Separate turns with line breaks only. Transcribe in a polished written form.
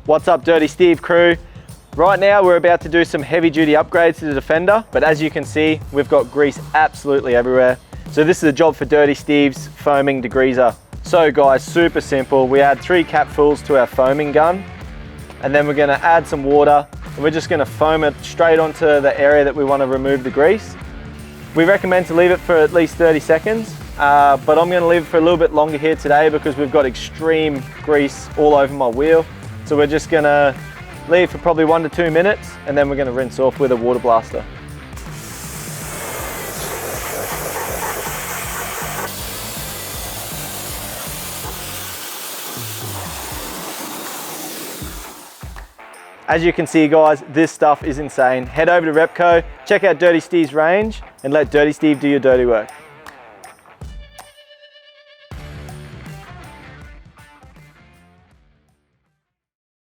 What's up, Dirty Steve crew? Right now we're about to do some heavy duty upgrades to the Defender, but as you can see, we've got grease absolutely everywhere. So this is a job for Dirty Steve's Foaming Degreaser. So guys, super simple. We add 3 capfuls to our foaming gun, and then we're gonna add some water, and we're just gonna foam it straight onto the area that we wanna remove the grease. We recommend to leave it for at least 30 seconds, but I'm gonna leave it for a little bit longer here today because we've got extreme grease all over my wheel. So we're just gonna leave for probably 1 to 2 minutes, and then we're gonna rinse off with a water blaster. As you can see guys, this stuff is insane. Head over to Repco, check out Dirty Steve's range, and let Dirty Steve do your dirty work.